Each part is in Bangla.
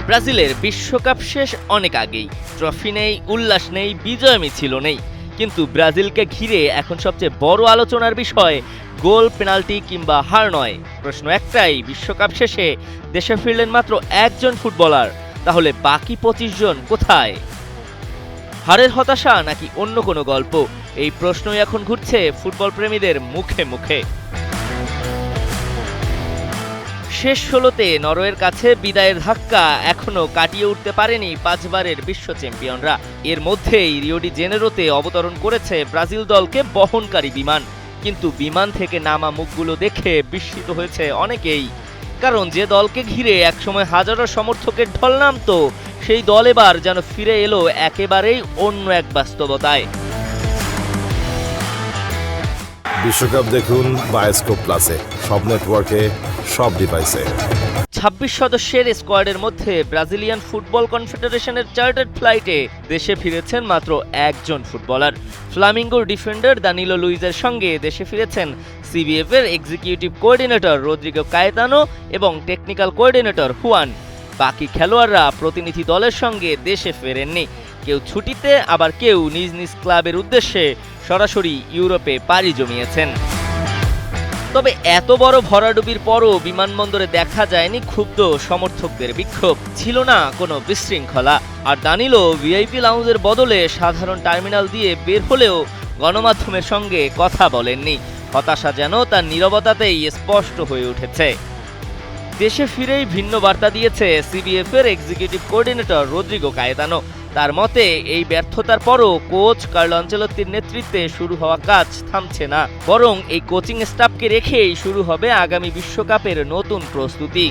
ব্রাজিলের বিশ্বকাপ শেষ অনেক আগেই। ট্রফি নেই, উল্লাস নেই, বিজয় মিছিল নেই, কিন্তু ব্রাজিলকে ঘিরে এখন সবচেয়ে বড় আলোচনার বিষয় গোল, পেনাল্টি কিংবা হার নয়। প্রশ্ন একটাই, বিশ্বকাপ শেষে দেশে ফিরলেন মাত্র একজন ফুটবলার, তাহলে বাকি 25 জন কোথায়? হারের হতাশা নাকি অন্য কোনো গল্প? এই প্রশ্নই এখন ঘুরছে ফুটবল প্রেমীদের মুখে মুখে। শেষ 16তে নরওয়ের কাছে বিদায়ের ধাক্কা এখনো কাটিয়ে উঠতে পারেনি 5 বারের বিশ্ব চ্যাম্পিয়নরা। এর মধ্যেই রিও ডি জেনেরোতে অবতরণ করেছে ব্রাজিল দলকে বহনকারী বিমান। কিন্তু বিমান থেকে নামা মুখগুলো দেখে বিস্মিত হয়েছে অনেকেই। কারণ যে দলকে ঘিরে একসময় হাজারো সমর্থকের ঢল নামতো, সেই দল এবার যেন ফিরে এলো একেবারেই অন্য এক বাস্তবতায়। বিশ্বকাপ দেখুন বায়োস্কোপ প্লাসে, সব নেটওয়ার্কে, সব ডিভাইসে। 26 সদস্যের স্কোয়াডের মধ্যে ব্রাজিলিয়ান ফুটবল কনফেডারেশনের চার্টার্ড ফ্লাইটে দেশে ফিরেছেন মাত্র একজন ফুটবলার। ফ্লামিঙ্গোর ডিফেন্ডার দানিলো লুইজের সঙ্গে দেশে ফিরেছেন সিবিএফ এর এক্সিকিউটিভ কোঅর্ডিনেটর রদ্রিগো কায়েতানো এবং টেকনিক্যাল কোঅর্ডিনেটর হুয়ান। বাকি খেলোয়াড়রা প্রতিনিধি দলের সঙ্গে দেশে ফেরেননি। কেউ ছুটিতে, আবার কেউ নিজ নিজ ক্লাবের উদ্দেশ্যে সরাসরি ইউরোপে পাড়ি জমিয়েছেন। তবে এত বড় ভরাডুবির পরও বিমানবন্দরে দেখা যায়নি ক্ষুব্ধ সমর্থকদের বিক্ষোভ, ছিল না কোনো বিশৃঙ্খলা। আর দানিলো ভিআইপি লাউঞ্জের বদলে সাধারণ টার্মিনাল দিয়ে বের হলেও গণমাধ্যমের সঙ্গে কথা বলেননি। হতাশা যেন তার নীরবতাতেই স্পষ্ট হয়ে উঠেছে। দেশে ফিরেই ভিন্ন বার্তা দিয়েছে সিবিএফ এর এক্সিকিউটিভ কোঅর্ডিনেটর রদ্রিগো কায়েতানো। তার মতে, এই ব্যর্থতার পরও কোচ কার্লো আনচেলত্তির নেতৃত্বে শুরু হওয়া কাজ থামছে না, বরং এই কোচিং স্টাফকে রেখেই শুরু হবে আগামী বিশ্বকাপের নতুন প্রস্তুতি।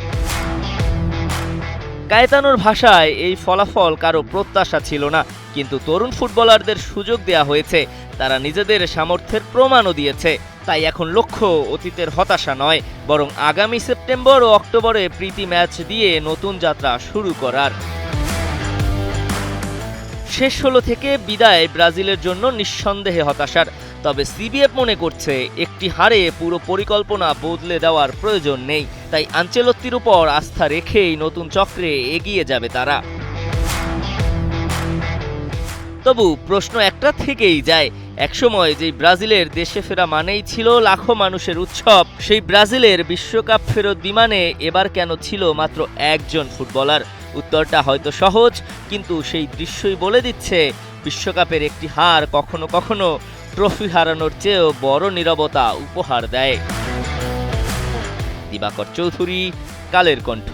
কায়েতানোর ভাষায়, এই ফলাফল কারো প্রত্যাশা ছিল না, কিন্তু তরুণ ফুটবলারদের সুযোগ দেয়া হয়েছে, তারা নিজেদের সামর্থ্যের প্রমাণও দিয়েছে। তাই এখন লক্ষ্য অতীতের হতাশা নয়, বরং আগামী সেপ্টেম্বর ও অক্টোবরে প্রীতি ম্যাচ দিয়ে নতুন যাত্রা শুরু করার। শেষ 16 থেকে বিদায় ব্রাজিলের জন্য নিঃসন্দেহে হতাশার। তবে সিবিএফ মনে করছে, একটি হারে পুরো পরিকল্পনা বদলে দেওয়ার প্রয়োজন নেই। তাই আনচেলত্তির উপর আস্থা রেখেই নতুন চক্রে এগিয়ে যাবে তারা। তবু প্রশ্ন একটা থেকেই যায়, একসময় যেই ব্রাজিলের দেশে ফেরা মানেই ছিল লাখো মানুষের উৎসব, সেই ব্রাজিলের বিশ্বকাপ ফেরত বিমানে এবার কেন ছিল মাত্র একজন ফুটবলার? উত্তরটা হয়তো সহজ, কিন্তু সেই দৃশ্যই বলে দিচ্ছে বিশ্বকাপের একটি হার কখনো কখনো ট্রফি হারানোর চেয়েও বড় নীরবতা উপহার দেয়। দিবাকর চৌধুরী, কালের কণ্ঠ।